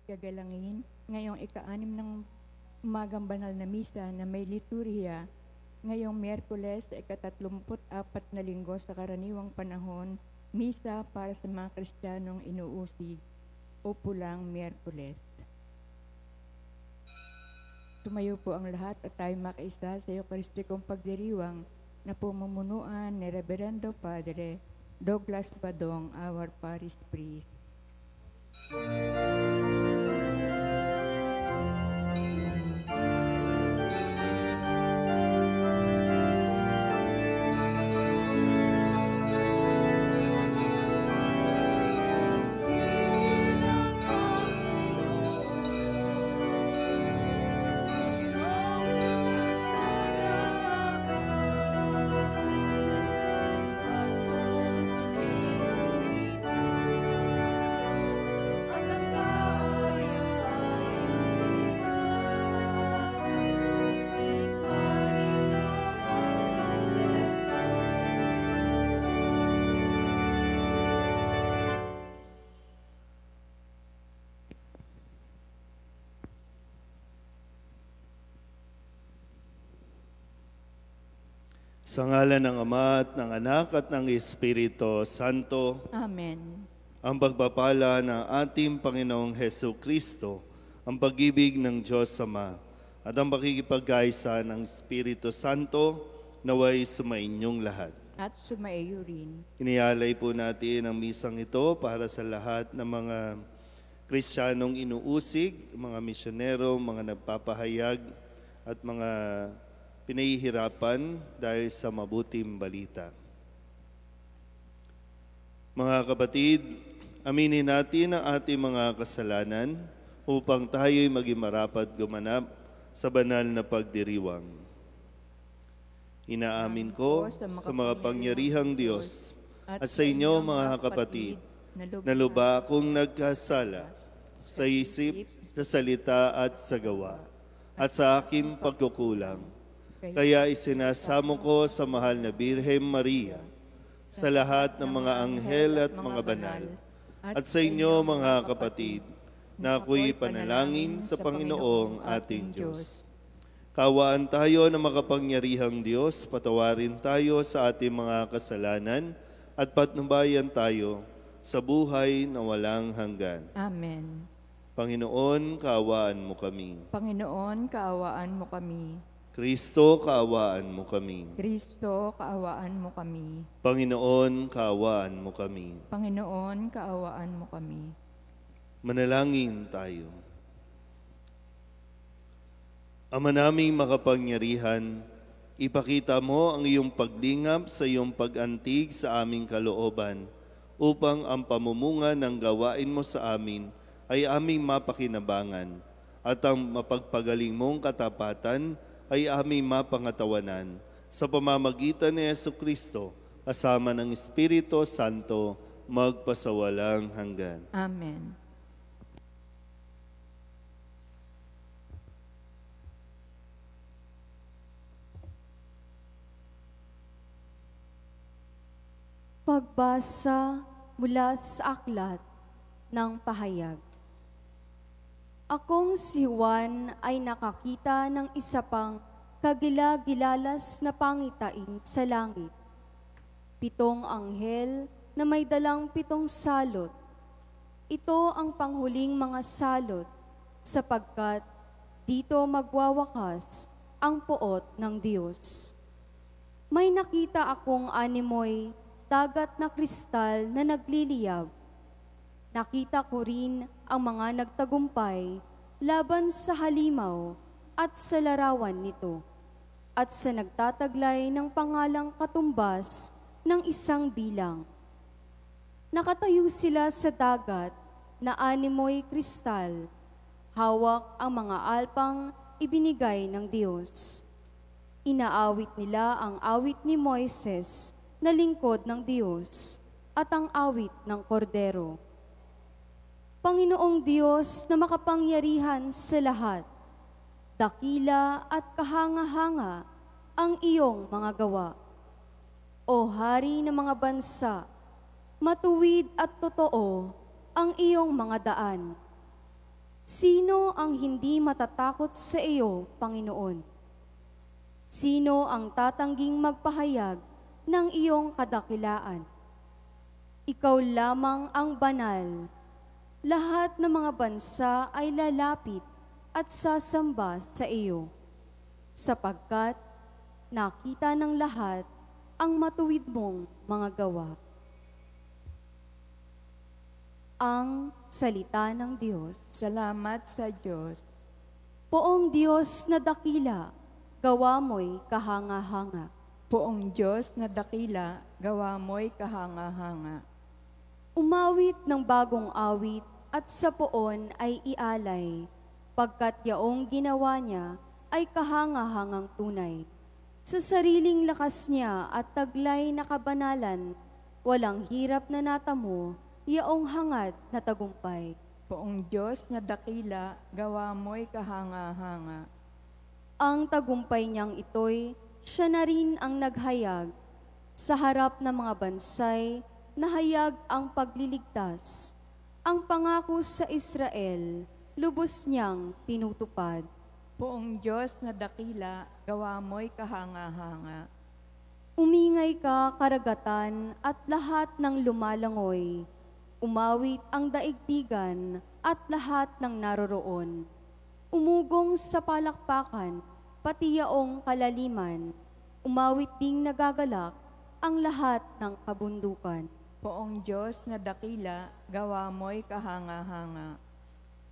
kagalangin ngayong ika-6 ng umagang banal na misa na may liturhiya ngayong Miyerkules, ika-34 na linggo sa karaniwang panahon, misa para sa mga Kristiyanong inuusig o pulang Miyerkules. Tumayo po ang lahat at tayo makaisa sa Eucharistikong pagdiriwang na pumumunuan ni Reverendo Padre Douglas Badong, our parish priest. Sa ngalan ng Ama at ng Anak at ng Espiritu Santo. Amen. Ang pagpapala ng ating Panginoong Hesus Kristo, ang pag-ibig ng Diyos Ama, at ang pakikipagkaisa ng Espiritu Santo naway sumainyong lahat. At sumaiyo rin. Inialay po natin ang misang ito para sa lahat ng mga Kristiyanong inuusig, mga misyonero, mga nagpapahayag, at mga pinahihirapan dahil sa mabuting balita. Mga kapatid, aminin natin ang ating mga kasalanan upang tayo'y maging marapat gumanap sa banal na pagdiriwang. Inaamin ko sa mga pangyarihang Diyos at sa inyo mga kapatid na lubha akong nagkasala sa isip, sa salita at sa gawa at sa aking pagkukulang. Kaya isinasamo ko sa mahal na Birhen Maria, sa lahat ng mga anghel at mga banal, at sa inyo mga kapatid, na ako'y panalangin sa Panginoong ating Diyos. Kawaan tayo ng makapangyarihang Diyos, patawarin tayo sa ating mga kasalanan, at patnubayan tayo sa buhay na walang hanggan. Amen. Panginoon, kaawaan mo kami. Panginoon, kaawaan mo kami. Kristo, kaawaan mo kami. Kristo, kaawaan mo kami. Panginoon, kaawaan mo kami. Panginoon, kaawaan mo kami. Manalangin tayo. Ama naming makapangyarihan, ipakita mo ang iyong paglingap sa iyong pag-antig sa aming kalooban, upang ang pamumunga ng gawain mo sa amin ay aming mapakinabangan, at ang mapagpagaling mong katapatan ay aming mapangatawanan sa pamamagitan ni Jesucristo kasama ng Espiritu Santo magpasawalang hanggan. Amen. Pagbasa mula sa aklat ng pahayag. Akong si Juan ay nakakita ng isa pang kagila-gilalas na pangitain sa langit. 7 anghel na may dalang 7 salot. Ito ang panghuling mga salot, sapagkat dito magwawakas ang poot ng Diyos. May nakita akong animoy dagat na kristal na nagliliyab. Nakita ko rin ang mga nagtagumpay laban sa halimaw at sa larawan nito, at sa nagtataglay ng pangalang katumbas ng isang bilang. Nakatayo sila sa dagat na animoy kristal, hawak ang mga alpang ibinigay ng Diyos. Inaawit nila ang awit ni Moises na lingkod ng Diyos at ang awit ng Kordero. Panginoong Diyos na makapangyarihan sa lahat, dakila at kahanga-hanga ang iyong mga gawa. O Hari ng mga bansa, matuwid at totoo ang iyong mga daan. Sino ang hindi matatakot sa iyo, Panginoon? Sino ang tatangging magpahayag ng iyong kadakilaan? Ikaw lamang ang banal. Lahat ng mga bansa ay lalapit at sasamba sa iyo, sapagkat nakita ng lahat ang matuwid mong mga gawa. Ang salita ng Diyos. Salamat sa Diyos. Poong Diyos na dakila, gawa mo'y kahanga-hanga. Poong Diyos na dakila, gawa mo'y kahanga-hanga. Umawit ng bagong awit at sa poon ay ialay, pagkat yaong ginawa niya ay kahanga-hangang tunay. Sa sariling lakas niya at taglay na kabanalan, walang hirap na natamo, yaong hangad na tagumpay. Poong Diyos na dakila, gawa mo'y kahanga-hanga. Ang tagumpay niyang ito'y siya na rin ang naghayag. Sa harap ng mga bansay, nahayag ang pagliligtas. Ang pangako sa Israel, lubos niyang tinutupad. Poong Diyos na dakila, gawa mo'y kahanga-hanga. Umingay ka, karagatan, at lahat ng lumalangoy. Umawit ang daigdigan at lahat ng naroroon. Umugong sa palakpakan, pati yaong kalaliman. Umawit ding nagagalak ang lahat ng kabundukan. Poong Diyos na dakila, gawa mo'y kahanga-hanga.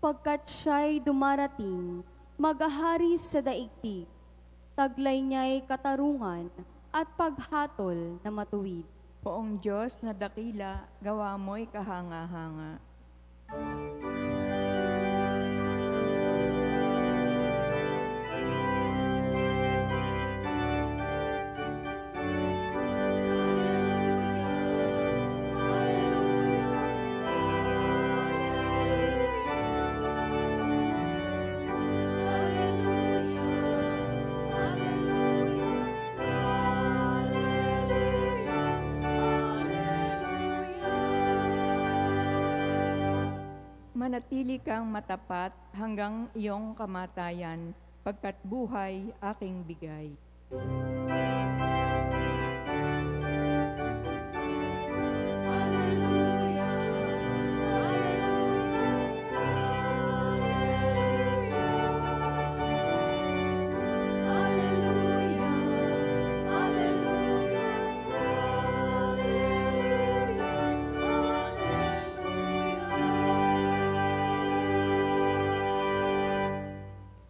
Pagkat siya'y dumarating, maghahari sa daigdig. Taglay niya'y katarungan at paghatol na matuwid. Poong Diyos na dakila, gawa mo'y kahanga-hanga. Manatili kang matapat hanggang iyong kamatayan, pagkat buhay aking bigay.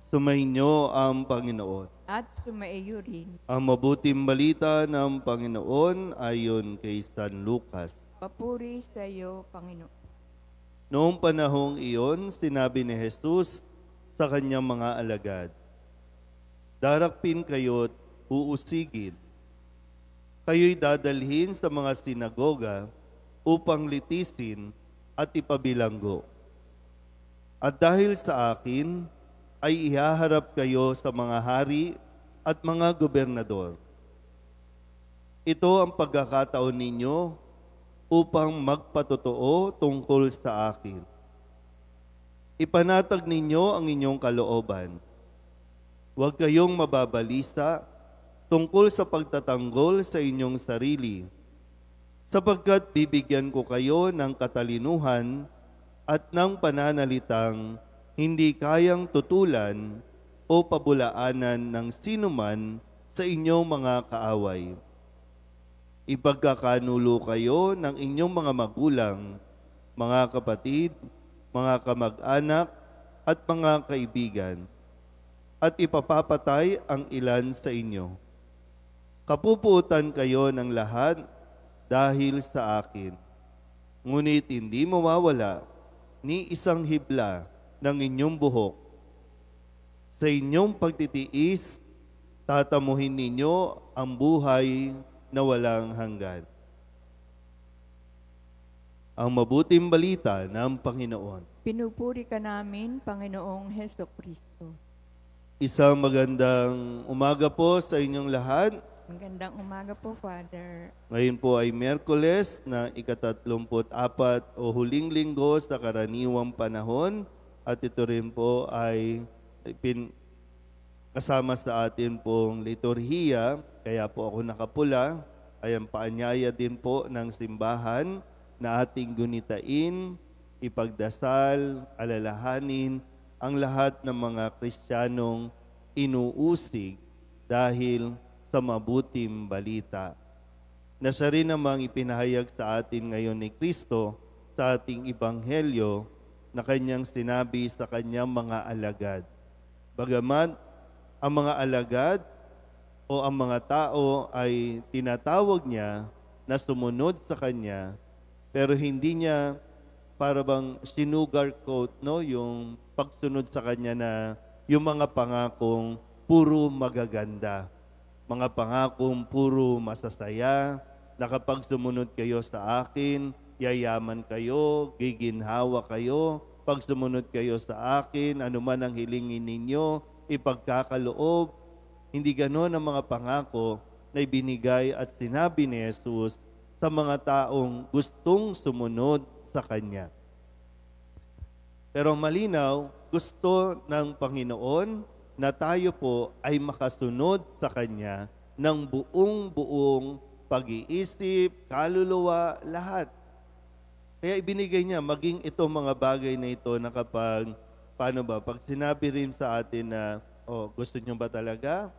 Sumainyo ang Panginoon. At sumaiyo rin. Ang mabuting balita ng Panginoon ayon kay San Lucas. Papuri sa iyo, Panginoon. Noong panahong iyon, sinabi ni Jesus sa kanyang mga alagad, "Darakpin kayo't uusigin. Kayo'y dadalhin sa mga sinagoga upang litisin at ipabilanggo. At dahil sa akin, ay ihaharap kayo sa mga hari at mga gobernador. Ito ang pagkakataon ninyo upang magpatotoo tungkol sa akin. Ipanatag ninyo ang inyong kalooban. Huwag kayong mababalisa tungkol sa pagtatanggol sa inyong sarili, sapagkat bibigyan ko kayo ng katalinuhan at ng pananalitang hindi kayang tutulan o pabulaanan ng sinuman sa inyong mga kaaway. Ipagkakanulo kayo ng inyong mga magulang, mga kapatid, mga kamag-anak, at mga kaibigan, at ipapapatay ang ilan sa inyo. Kapupuutan kayo ng lahat dahil sa akin, ngunit hindi mawawala ni isang hibla ng inyong buhok. Sa inyong pagtitiis, tatamuhin ninyo ang buhay na walang hanggan." Ang mabuting balita ng Panginoon. Pinupuri ka namin, Panginoong Hesukristo. Isang magandang umaga po sa inyong lahat. Magandang umaga po, Father. Ngayon po ay Miyerkules na ika-34 o huling linggo sa karaniwang panahon, at ito rin po ay kasama sa atin pong liturhiya, kaya po ako nakapula, ay ang paanyaya din po ng simbahan na ating gunitain, ipagdasal, alalahanin ang lahat ng mga Kristiyanong inuusig dahil sa mabuting balita na siya rin namang ipinahayag sa atin ngayon ni Kristo sa ating Ebanghelyo na kanyang sinabi sa kanyang mga alagad. Bagamat ang mga alagad o ang mga tao ay tinatawag niya na sumunod sa kanya, pero hindi niya para bang sinugarcoat, no, yung pagsunod sa kanya na yung mga pangakong puro magaganda, mga pangakong puro masasaya, na kapag sumunod kayo sa akin, yayaman kayo, giginhawa kayo, pag sumunod kayo sa akin, anuman ang hilingin ninyo, ipagkakaloob. Hindi ganon ang mga pangako na ibinigay at sinabi ni Jesus sa mga taong gustong sumunod sa Kanya. Pero malinaw, gusto ng Panginoon na tayo po ay makasunod sa Kanya ng buong-buong pag-iisip, kaluluwa, lahat. Kaya ibinigay niya, maging itong mga bagay na ito na kapag, pag sinabi rin sa atin na, gusto niyo ba talaga?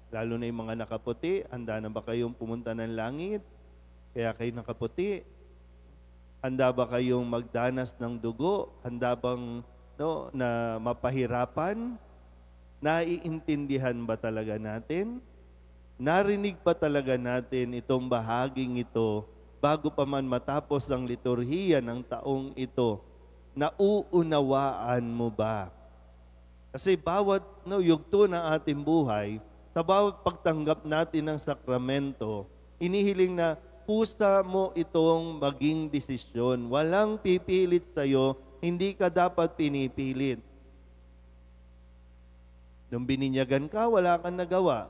Lalo na yung mga nakaputi, handa na ba kayong pumunta ng langit? Kaya kayo nakaputi. Handa ba kayong magdanas ng dugo? Handa bang na mapahirapan? Naiintindihan ba talaga natin? Narinig pa talaga natin itong bahaging ito bago pa man matapos ang liturhiya ng taong ito? Nauunawaan mo ba? Kasi bawat yugto ng ating buhay, sa bawat pagtanggap natin ng sakramento, inihiling na pusa mo itong maging desisyon. Walang pipilit sa'yo, hindi ka dapat pinipilit. Nung bininyagan ka, wala kang nagawa.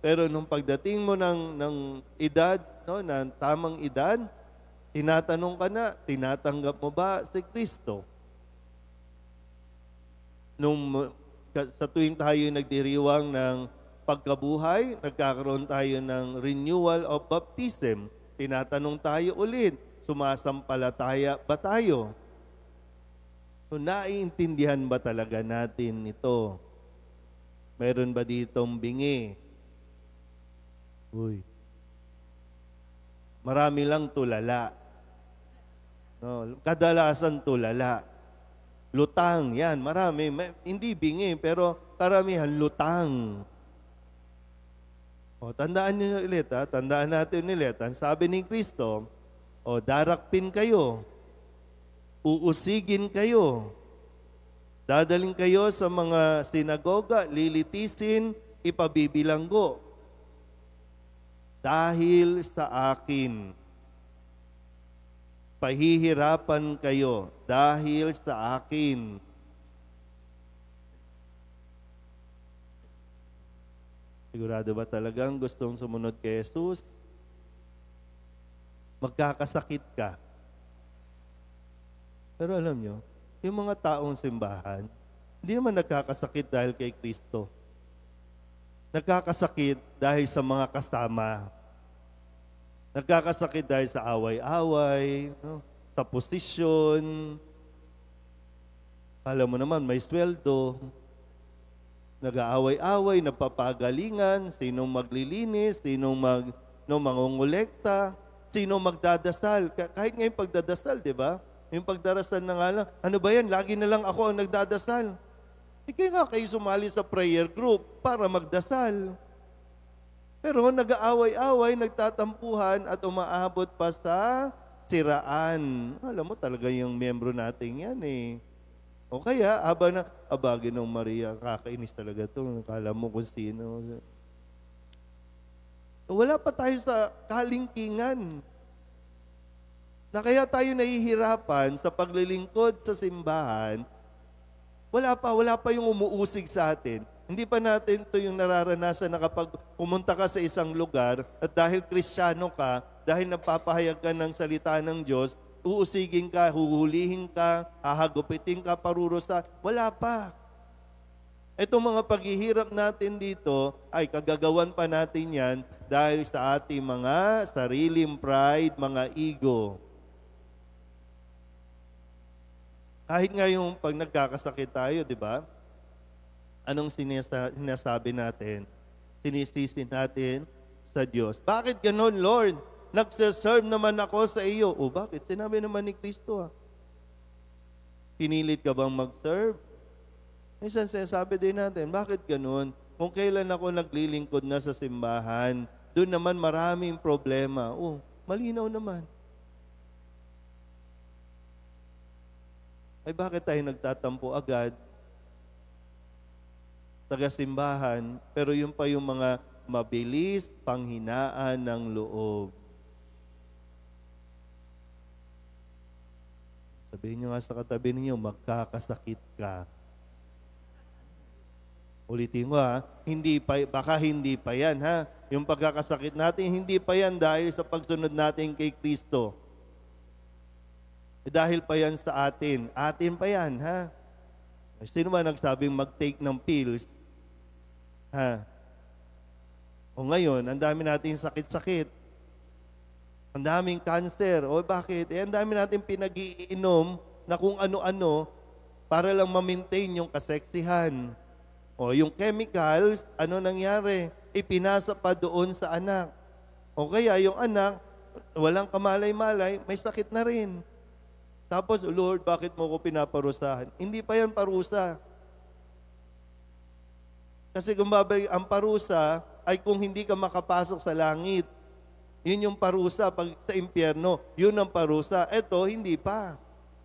Pero nung pagdating mo ng edad, ng tamang edad, tinatanong ka na, tinatanggap mo ba si Kristo? Sa tuwing tayo nagdiriwang ng pagkabuhay, nagkakaroon tayo ng renewal of baptism. Tinatanong tayo ulit, sumasampalataya ba tayo? So, naiintindihan ba talaga natin ito? Meron ba ditong bingi? Uy. Marami lang tulala. Kadalasan tulala. Lutang, yan, marami. Hindi bingi, pero karamihan lutang. Tandaan nyo ulit, tandaan natin ulit. Ang sabi ni Kristo, darakpin kayo, uusigin kayo, dadaling kayo sa mga sinagoga, lilitisin, ipabibilanggo. Dahil sa akin, pahihirapan kayo dahil sa akin. Sigurado ba talagang gustong sumunod kay Jesus? Magkakasakit ka. Pero alam nyo, yung mga taong simbahan, hindi naman nagkakasakit dahil kay Kristo. Nagkakasakit dahil sa mga kasama. Nagkakasakit dahil sa away-away, sa posisyon. Alam mo naman, may sweldo. Nag-aaway-away, napapagalingan, sinong maglilinis, sinong mangungulekta, sinong magdadasal. Kahit ngayon pagdadasal, di ba? Yung pagdarasal na nga lang, ano ba yan? Lagi na lang ako ang nagdadasal. Kaya nga kayo sumali sa prayer group para magdasal. Pero nag-aaway-away, nagtatampuhan at umaabot pa sa siraan. Alam mo talaga yung miyembro natin yan eh. O kaya, Ginong Maria, kakainis talaga ito. Kala mo kung sino. Wala pa tayo sa kalingkingan. Na kaya tayo nahihirapan sa paglilingkod sa simbahan. Wala pa yung umuusig sa atin. Hindi pa natin ito yung nararanasan na kapag pumunta ka sa isang lugar at dahil Kristiyano ka, dahil napapahayag ka ng salita ng Diyos, uusigin ka, huhulihin ka, hahagupitin ka, parurusa. Wala pa. Itong mga paghihirap natin dito ay kagagawan pa natin yan dahil sa ating mga sariling pride, mga ego. Kahit nga yung pag nagkakasakit tayo, di ba? Anong sinasabi natin? Sinisisi natin sa Diyos. Bakit ganun, Lord? Nagsaserve naman ako sa iyo. O bakit? Sinabi naman ni Kristo. Pinilit ka bang mag-serve? Minsan sinasabi din natin, bakit ganun? Kung kailan ako naglilingkod na sa simbahan, doon naman maraming problema. Oh, malinaw naman. Ay bakit tayo nagtatampo agad? Taga-simbahan, pero yun pa yung mga mabilis panghinaan ng loob. Sabihin nyo nga sa katabi ninyo, magkakasakit ka. Ulitin ko baka hindi pa yan ha. Yung pagkakasakit natin, hindi pa yan dahil sa pagsunod natin kay Kristo. Dahil pa yan sa atin. Atin pa yan ha. Sino ba nagsabing mag-take ng pills? Ha? O ngayon, ang dami natin sakit-sakit. Ang daming cancer. O bakit? Ang dami natin pinag-iinom na kung ano-ano para lang ma-maintain yung kaseksihan. O yung chemicals, ano nangyari? Ipinasa pa doon sa anak. O kaya yung anak, walang kamalay-malay, may sakit na rin. Tapos, Lord, bakit mo ko pinaparusahan? Hindi pa yan parusa. Kasi kung babalik, ang parusa ay kung hindi ka makapasok sa langit. Yun yung parusa pag sa impyerno. Yun ang parusa. Ito, hindi pa.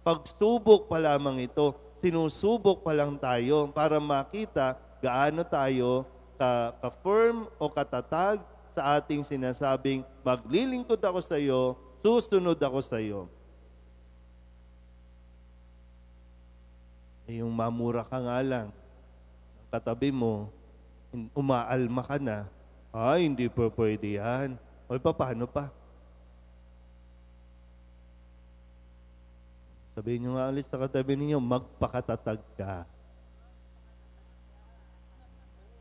Pagsubok pa lamang ito. Sinusubok pa lang tayo para makita gaano tayo ka-firm o katatag sa ating sinasabing maglilingkod ako sa iyo, susunod ako sa iyo. Yung mamura ka nga lang, katabi mo, umaalma ka na, ay hindi po pwede yan. O paano pa? Sabihin nyo nga ulit sa katabi ninyo, magpakatatag ka.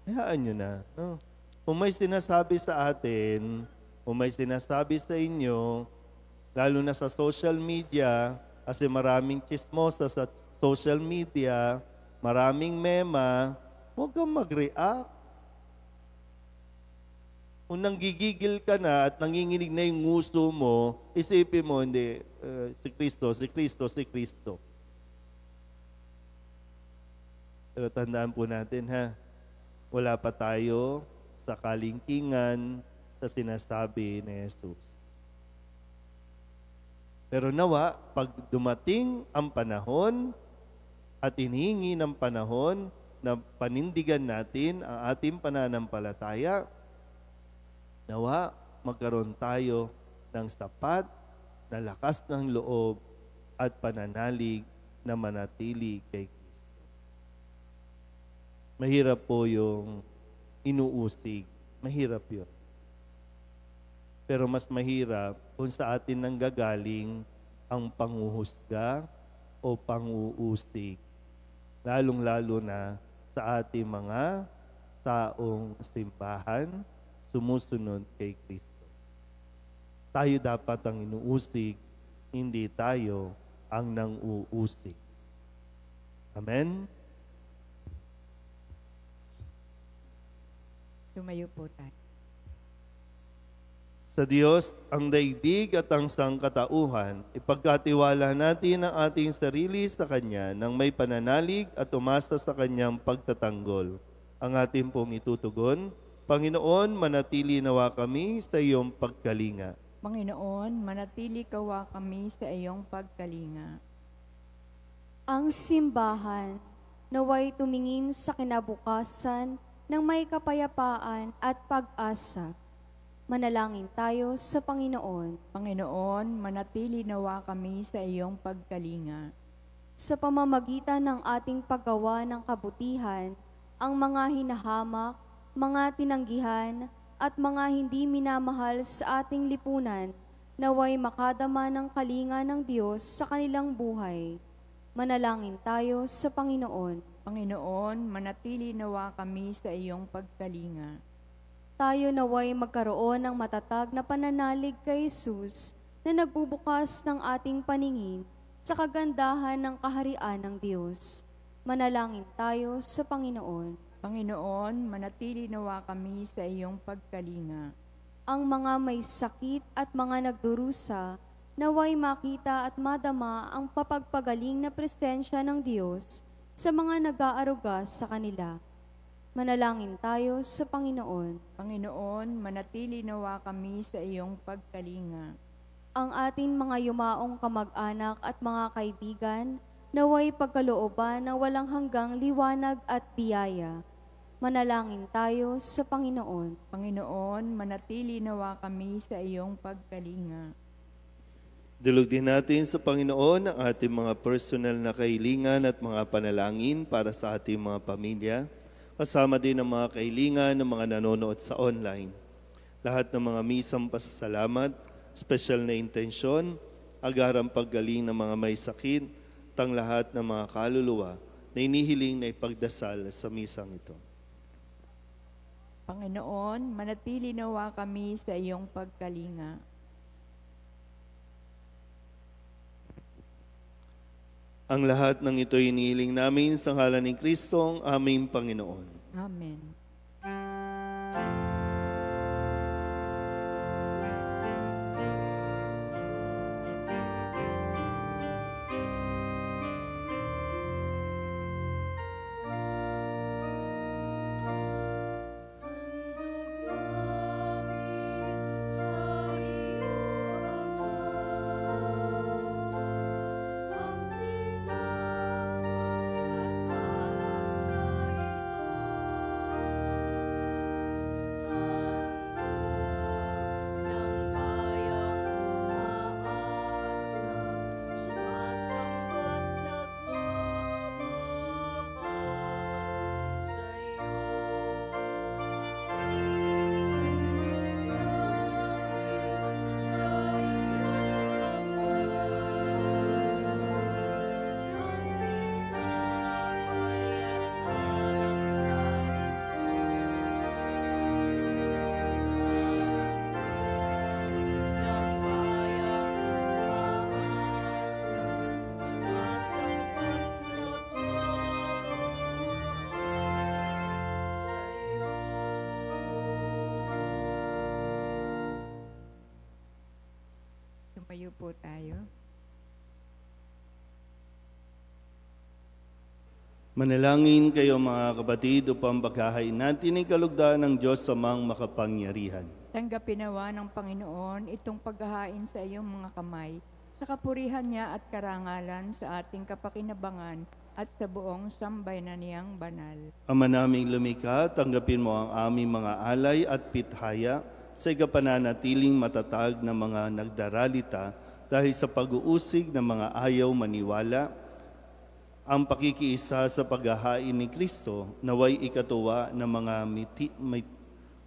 Hayaan nyo na. No? Kung may sinasabi sa atin, kung may sinasabi sa inyo, lalo na sa social media, kasi maraming chismosa sa social media, maraming mema, huwag kang mag-react. Kung nanggigigil ka na at nanginginig na yung nguso mo, isipin mo, hindi, si Kristo, si Kristo, si Kristo. Pero tandaan po natin wala pa tayo sa kalingkingan sa sinasabi ni Jesus. Pero nawa, pag dumating ang panahon at inihingi ng panahon na panindigan natin ang ating pananampalataya, nawa, magkaroon tayo ng sapat na lakas ng loob at pananalig na manatili kay Kristo. Mahirap po yung inuusig. Mahirap yun. Pero mas mahirap kung sa atin nanggagaling ang panguhusga o panguusig. Lalong-lalo na sa ating mga taong simbahan, sumusunod kay Kristo. Tayo dapat ang inuusig, hindi tayo ang nang-uusig. Amen? Tumayo po tayo. Sa Diyos, ang daigdig at ang sangkatauhan, ipagkatiwala natin ang ating sarili sa Kanya nang may pananalig at umasa sa Kanyang pagtatanggol. Ang ating pong itutugon, Panginoon, manatili nawa kami sa iyong pagkalinga. Panginoon, manatili kawa kami sa iyong pagkalinga. Ang simbahan naway tumingin sa kinabukasan ng may kapayapaan at pag-asa. Manalangin tayo sa Panginoon. Panginoon, manatili nawa kami sa iyong pagkalinga. Sa pamamagitan ng ating paggawa ng kabutihan, ang mga hinahamak, mga tinanggihan, at mga hindi minamahal sa ating lipunan naway makadama ng kalinga ng Diyos sa kanilang buhay. Manalangin tayo sa Panginoon. Panginoon, manatili nawa kami sa iyong pagkalinga. Tayo naway magkaroon ng matatag na pananalig kay Jesus na nagbubukas ng ating paningin sa kagandahan ng kaharian ng Diyos. Manalangin tayo sa Panginoon. Panginoon, manatili nawa kami sa iyong pagkalinga. Ang mga may sakit at mga nagdurusa, naway makita at madama ang papagpagaling na presensya ng Diyos sa mga nag-aaruga sa kanila. Manalangin tayo sa Panginoon. Panginoon, manatili nawa kami sa iyong pagkalinga. Ang ating mga yumaong kamag-anak at mga kaibigan, naway pagkalooban na walang hanggang liwanag at biyaya. Manalangin tayo sa Panginoon. Panginoon, manatili nawa kami sa iyong pagkalinga. Dulog din natin sa Panginoon ang ating mga personal na kahilingan at mga panalangin para sa ating mga pamilya, kasama din ang mga kahilingan ng mga nanonood sa online. Lahat ng mga misang pasasalamat, special na intensyon, agarang paggaling ng mga may sakit, tang lahat ng mga kaluluwa na inihiling na ipagdasal sa misang ito. Panginoon, manatili nawa kami sa iyong pagkalinga. Ang lahat ng ito inihiling namin sa ngalan ni Kristo, ang aming Panginoon. Amen. Tumayo po tayo. Manalangin kayo mga kapatid upang paghahain natin ang kalugdan ng Diyos Amang makapangyarihan. Tanggapin nawa ng Panginoon itong paghahain sa iyong mga kamay, sa kapurihan niya at karangalan sa ating kapakinabangan at sa buong sambayanan niyang banal. Ama naming lumikha, tanggapin mo ang aming mga alay at pithaya sa ikapananatiling matatag na mga nagdaralita dahil sa pag-uusig ng mga ayaw maniwala. Ang pakikiisa sa paghahain ni Kristo naway ikatuwa ng mga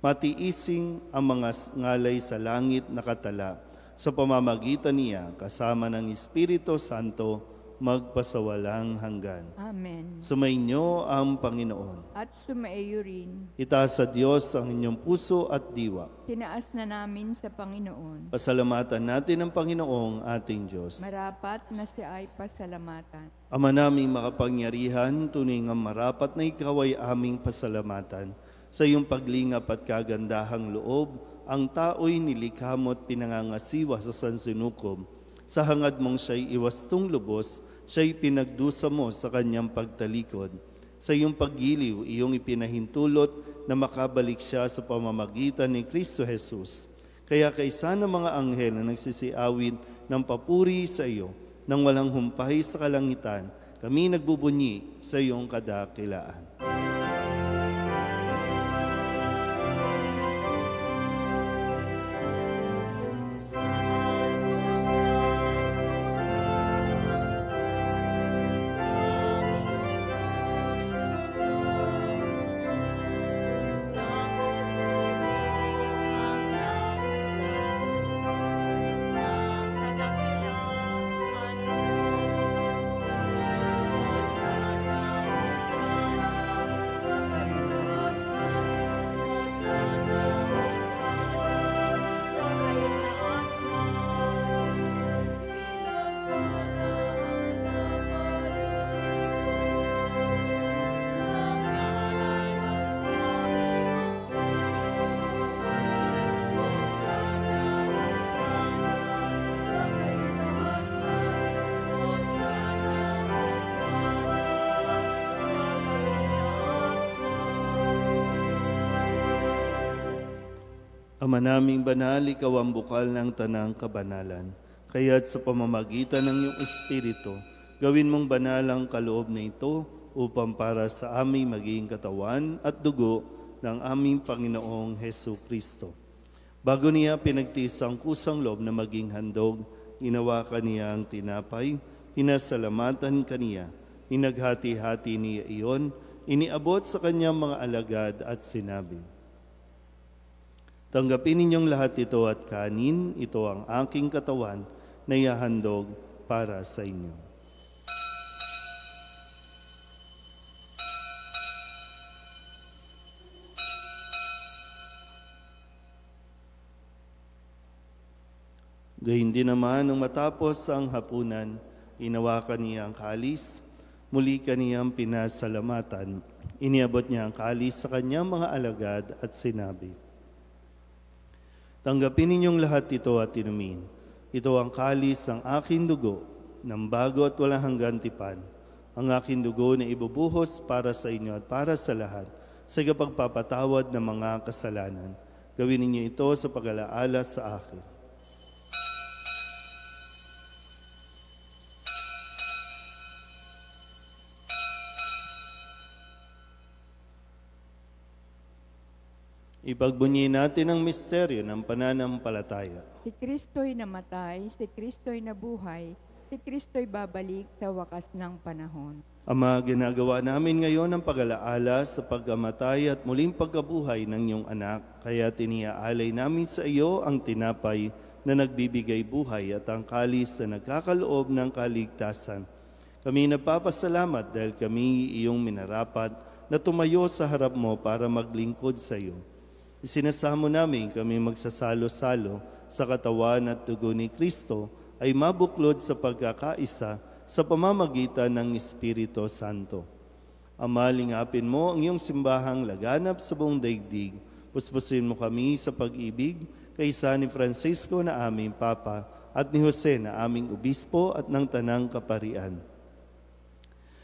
matiising ang mga ngalay sa langit nakatala sa pamamagitan niya kasama ng Espiritu Santo magpasawalang hanggan. Amen. Sumainyo ang Panginoon. At sumaiyo rin. Itaas sa Diyos ang inyong puso at diwa. Tinaas na namin sa Panginoon. Pasalamatan natin ang Panginoong ating Diyos. Marapat na siya ay pasalamatan. Ama naming makapangyarihan, tunay nga marapat na ikaw ay aming pasalamatan. Sa iyong paglingap at kagandahang loob, ang tao'y nilikha mo at pinangangasiwa sa sansinukob. Sa hangad mong siya'y iwastong lubos, siya'y pinagdusa mo sa kanyang pagtalikod. Sa iyong paggiliw, iyong ipinahintulot na makabalik siya sa pamamagitan ni Kristo Jesus. Kaya kaysa ng mga anghel na nagsisiawit ng papuri sa iyo, nang walang humpay sa kalangitan, kami nagbubunyi sa iyong kadakilaan. Ama naming banal, ikaw ang bukal ng tanang kabanalan. Kaya't sa pamamagitan ng iyong Espiritu, gawin mong banal ang kaloob na ito upang para sa aming maging katawan at dugo ng aming Panginoong Hesu Kristo. Bago niya pinagtiis ang kusang loob na maging handog, inawakan niya ang tinapay, pinasalamatan kaniya, inaghati-hati niya iyon, iniabot sa kanyang mga alagad at sinabi, "Tanggapin ninyong lahat ito at kanin, ito ang aking katawan na ihahandog para sa inyo." Gayun din naman, nung matapos ang hapunan, inawakan niya ang kalis, muli kaniyang pinasalamatan, iniabot niya ang kalis sa kanyang mga alagad at sinabi, "Tanggapin ninyong lahat ito at inumin. Ito ang kalis ng aking dugo, ng bago at walang hanggang tipan. Ang aking dugo na ibubuhos para sa inyo at para sa lahat, sa kapagpapatawad ng mga kasalanan. Gawin ninyo ito sa pag-alaala sa akin." Ipagbunyi natin ang misteryo ng pananampalataya. Si Kristo'y namatay, si Kristo'y nabuhay, si Kristo'y babalik sa wakas ng panahon. Ama, ginagawa namin ngayon ang pag-alaala sa pagkamatay at muling pagkabuhay ng iyong anak, kaya tiniaalay namin sa iyo ang tinapay na nagbibigay buhay at ang kalis na nagkakaloob ng kaligtasan. Kami nagpapasalamat dahil kami iyong minarapat na tumayo sa harap mo para maglingkod sa iyo. Isinasamo namin kami magsasalo-salo sa katawan at dugo ni Kristo ay mabuklod sa pagkakaisa sa pamamagitan ng Espiritu Santo. Ama, lingapin mo ang iyong simbahang laganap sa buong daigdig. Puspusin mo kami sa pag-ibig kaysa ni Francisco na aming Papa at ni Jose na aming Obispo at ng Tanang Kaparian.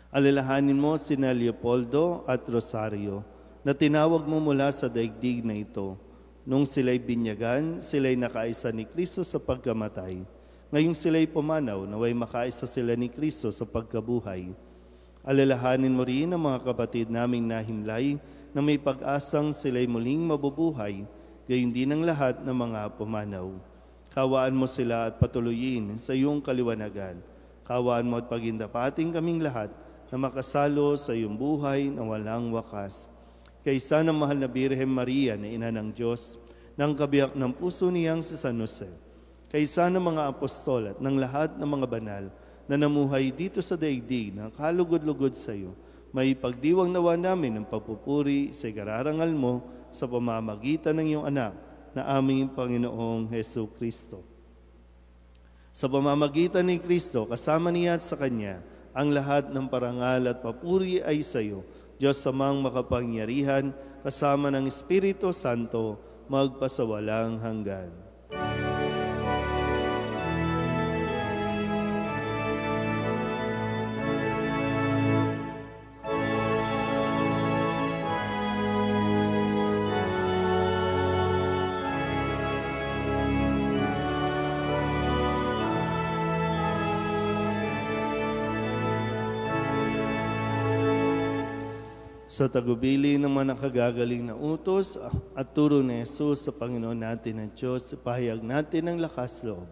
Alalahanin mo sina Leopoldo at Rosario na tinawag mo mula sa daigdig na ito. Nung sila'y binyagan, sila'y nakaisa ni Kristo sa pagkamatay. Ngayong sila'y pumanaw, naway makaisa sila ni Kristo sa pagkabuhay. Alalahanin mo rin ang mga kapatid naming nahimlay na may pag-asang sila'y muling mabubuhay, gayon din ang lahat ng mga pumanaw. Kawaan mo sila at patuloyin sa iyong kaliwanagan. Kawaan mo at pagindapating kaming lahat na makasalo sa iyong buhay na walang wakas. Kaysa ng mahal na Birhen Maria na ina ng Diyos, ng kabiyak ng puso niyang si San Jose, kaysa ng mga apostol at ng lahat ng mga banal na namuhay dito sa daigdig na kalugod-lugod sa iyo, may pagdiwang nawa namin ng pagpupuri sa ikararangal mo sa pamamagitan ng iyong anak na aming Panginoong Hesu Kristo. Sa pamamagitan ni Kristo, kasama niya at sa Kanya, ang lahat ng parangal at papuri ay sa iyo, Diyos Amang makapangyarihan, kasama ng Espiritu Santo, magpasawalang hanggan. Sa tagubili ng mga nakagagaling na utos at turo ni Jesus sa Panginoon natin at Diyos, ipahayag natin ang lakas loob.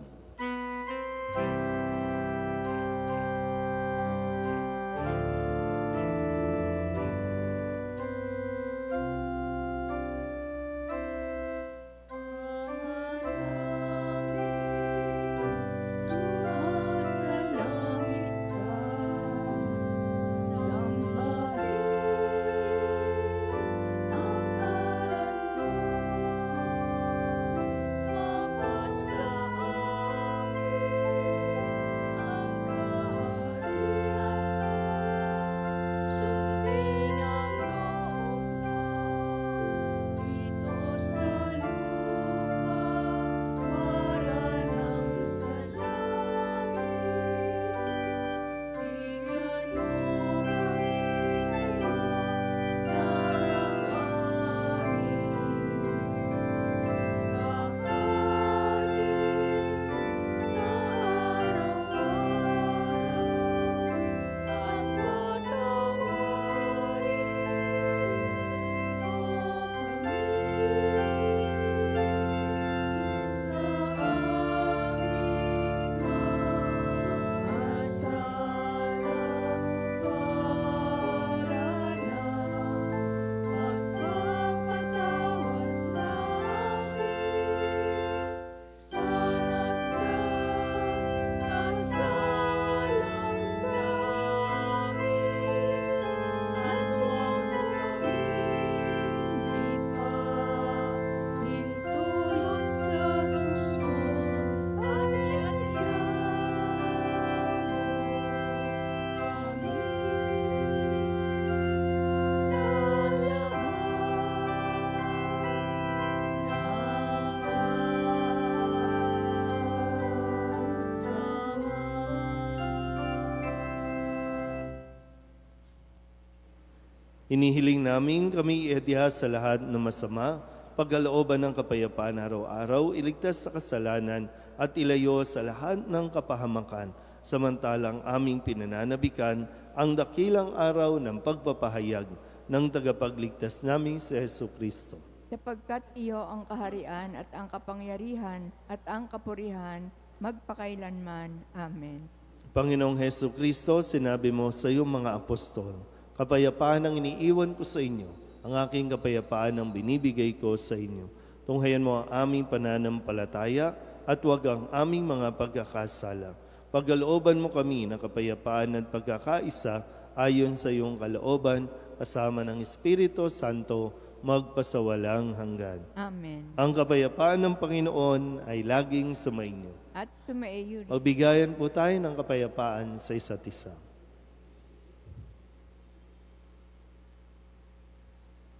Inihiling namin kami iadya sa lahat ng masama, pagkalooban ng kapayapaan araw-araw, iligtas sa kasalanan at ilayo sa lahat ng kapahamakan, samantalang aming pinananabikan ang dakilang araw ng pagpapahayag ng tagapagligtas naming si Jesucristo. Sapagkat iyo ang kaharian at ang kapangyarihan at ang kapurihan magpakailanman. Amen. Panginoong Jesucristo, sinabi mo sa iyong mga apostol, kapayapaan ang iniiwan ko sa inyo, ang aking kapayapaan ang binibigay ko sa inyo. Tunghayan mo ang aming pananampalataya at huwag ang aming mga pagkakasala. Pagkalooban mo kami ng kapayapaan at pagkakaisa ayon sa iyong kalooban, kasama ng Espiritu Santo, magpasawalang hanggan. Amen. Ang kapayapaan ng Panginoon ay laging sumainyo. At sumaiyo rin. Magbigayan po tayo ng kapayapaan sa isa't isa.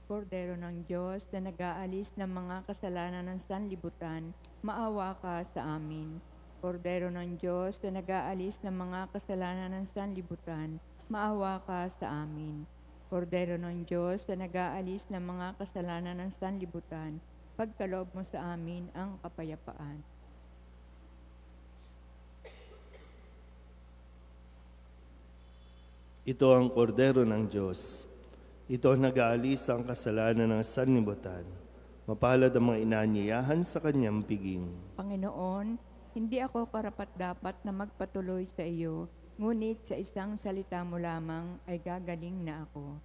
Kordero ng Diyos na nag-aalis ng mga kasalanan ng sanlibutan, maawa ka sa amin. Kordero ng Diyos na nag-aalis ng mga kasalanan ng sanlibutan, maawa ka sa amin. Kordero ng Diyos na nag-aalis ng mga kasalanan ng sanlibutan, pagkaloob mo sa amin ang kapayapaan. Ito ang kordero ng Diyos. Ito ang nag-aalis ang kasalanan ng sanlibutan. Mapalad ang mga inanyayahan sa kanyang piging. Panginoon, hindi ako karapat-dapat na magpatuloy sa iyo, ngunit sa isang salita mo lamang ay gagaling na ako.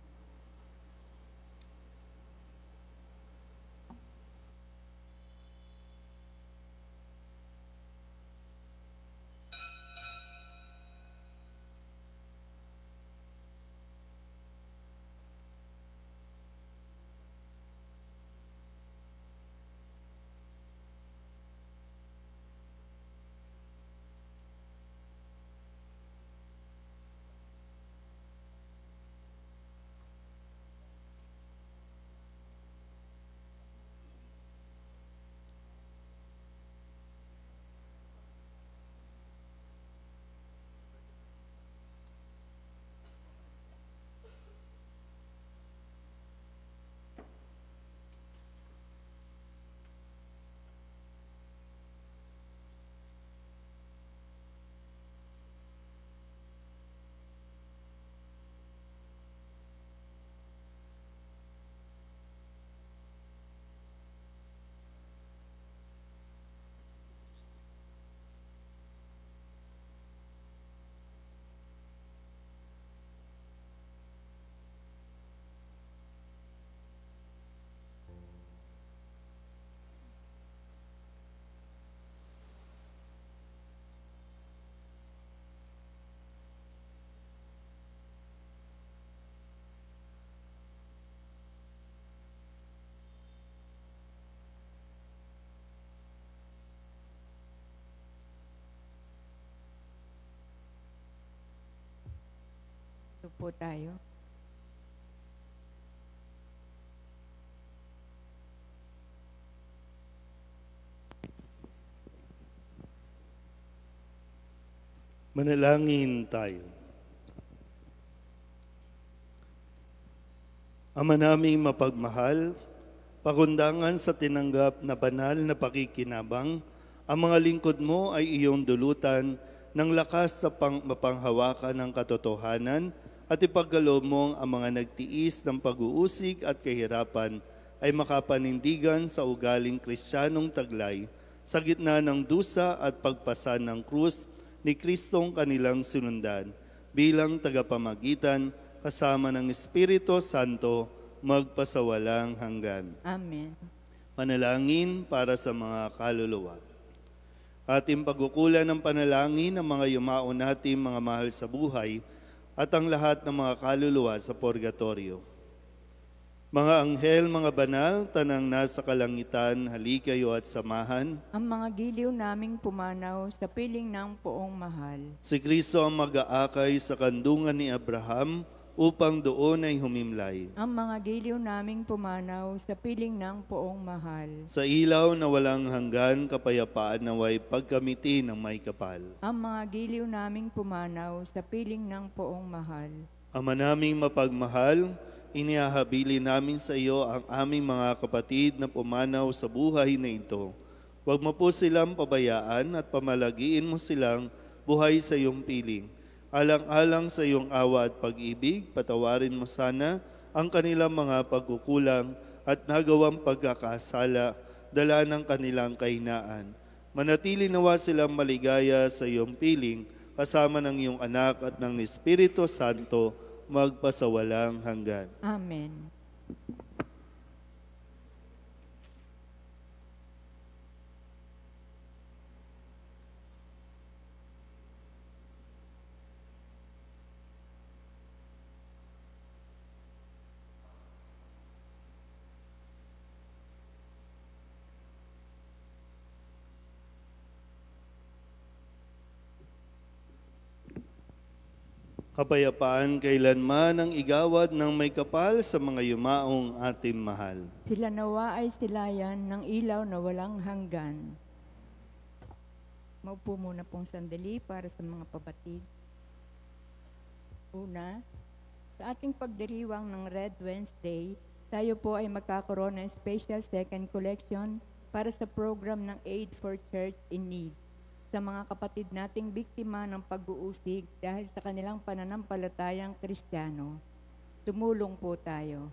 Ito po tayo. Manalangin tayo. Ama naming mapagmahal, pakundangan sa tinanggap na banal na pakikinabang, ang mga lingkod mo ay iyong dulutan ng lakas sa mapanghawakan ng katotohanan at ipagkaloob mo ang mga nagtiis ng pag-uusig at kahirapan ay makapanindigan sa ugaling Kristiyanong taglay sa gitna ng dusa at pagpasan ng krus ni Kristong kanilang sinundan bilang tagapamagitan kasama ng Espiritu Santo magpasawalang hanggan. Amen. Panalangin para sa mga kaluluwa. Ating pagkukulan ng panalangin ng mga yumao nating mga mahal sa buhay at ang lahat ng mga kaluluwa sa purgatorio. Mga anghel, mga banal, tanang nasa kalangitan, halikayo at samahan. Ang mga giliw naming pumanaw sa piling ng poong mahal. Si Kristo ang mag-aakay sa kandungan ni Abraham upang doon ay humimlay. Ang mga giliw naming pumanaw sa piling ng poong mahal. Sa ilaw na walang hanggan, kapayapaan naway pagkamiti ng may kapal. Ang mga giliw naming pumanaw sa piling ng poong mahal. Ama naming mapagmahal, inihahabili namin sa iyo ang aming mga kapatid na pumanaw sa buhay na ito. Huwag mo po silang pabayaan at pamalagiin mo silang buhay sa iyong piling. Alang-alang sa iyong awa at pag-ibig, patawarin mo sana ang kanilang mga pagkukulang at nagawang pagkakasala, dala ng kanilang kahinaan. Manatili nawa silang maligaya sa iyong piling, kasama ng iyong anak at ng Espiritu Santo, magpasawalang hanggan. Amen. Kapayapaan kailanman ang igawad ng may kapal sa mga yumaong ating mahal. Sila nawa ay silayan ng ilaw na walang hanggan. Maupo muna pong sandali para sa mga pabatid. Una, sa ating pagdiriwang ng Red Wednesday, tayo po ay magkakaroon ng special second collection para sa program ng Aid for Church in Need sa mga kapatid nating biktima ng pag-uusig dahil sa kanilang pananampalatayang Kristiyano. Tumulong po tayo.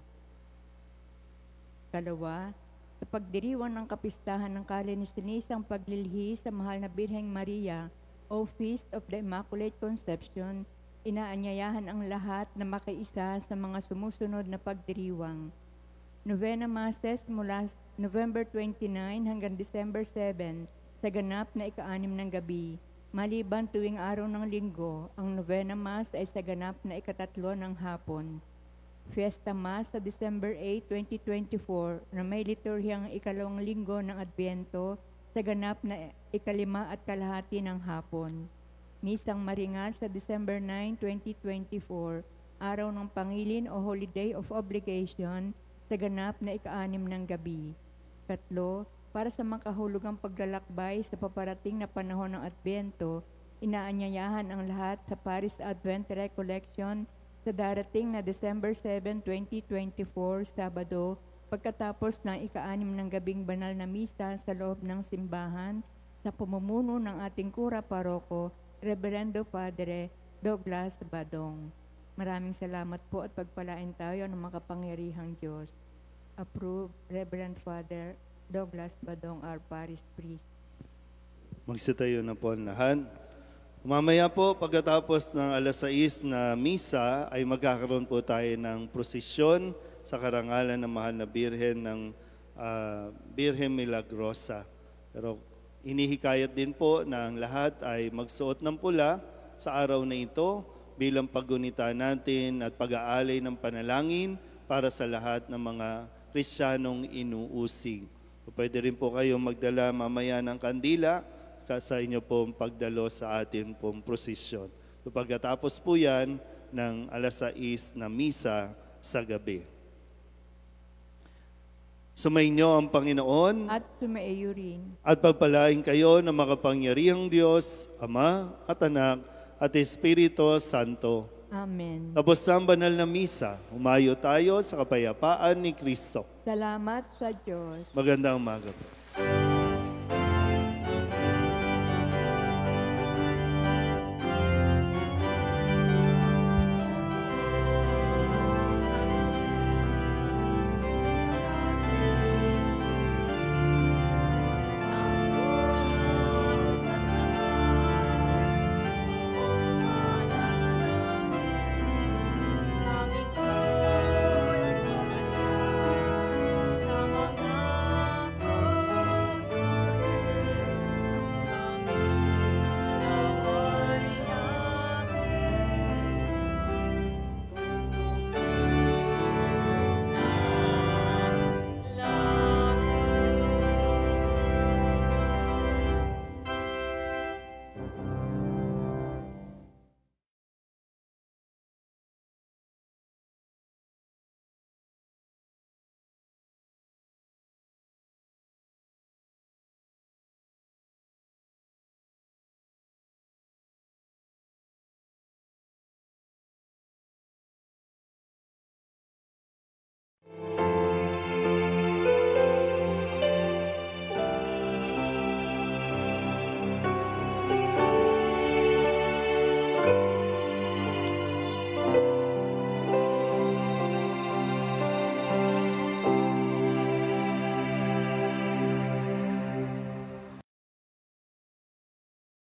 Kalawa, sa pagdiriwang ng kapistahan ng kalinisanisang paglilhi sa Mahal na Birheng Maria o Feast of the Immaculate Conception, inaanyayahan ang lahat na makiisa sa mga sumusunod na pagdiriwang. Novena Masses mula November 29 hanggang December 7, sa ganap na ika-6 ng gabi. Maliban tuwing araw ng linggo, ang Novena Mass ay sa ganap na ika-3 ng hapon. Fiesta Mass sa December 8, 2024 na may liturhiyang ika-2 linggo ng Adbyento sa ganap na ika-5 at kalahati ng hapon. Misang Maringal sa December 9, 2024, araw ng Pangilin o Holiday of Obligation sa ganap na ika-6 ng gabi. Katlo, para sa makahulugang paglalakbay sa paparating na panahon ng Adbyento, inaanyayahan ang lahat sa Paris Advent Recollection sa darating na December 7, 2024, Sabado, pagkatapos ng ika-6 ng gabing banal na misa sa loob ng simbahan, sa pamumuno ng ating Kura Paroko, Reverendo Padre Douglas Badong. Maraming salamat po at pagpalain tayo ng makapangyarihang Diyos. Approve, Reverend Father Douglas Badong, our parish priest. Magsitayo na po ang lahat. Mamaya po, pagkatapos ng alas 6 na misa, ay magkakaroon po tayo ng prosesyon sa karangalan ng Mahal na Birhen ng Birhen Milagrosa. Pero inihikayat din po na ang lahat ay magsuot ng pula sa araw na ito bilang paggunita natin at pag-aalay ng panalangin para sa lahat ng mga Kristiyanong inuusig. Pwede rin po kayo magdala mamaya ng kandila sa inyo pong pagdalo sa atin pong prosesyon. So pagkatapos po yan ng alas 6 na misa sa gabi. Sumainyo ang Panginoon At sumaiyo rin. at pagpalain kayo ng makapangyarihang Diyos, Ama at Anak at Espiritu Santo. Amen. Tapos ang banal na misa, umayo tayo sa kapayapaan ni Kristo. Salamat sa Diyos. Magandang umaga po.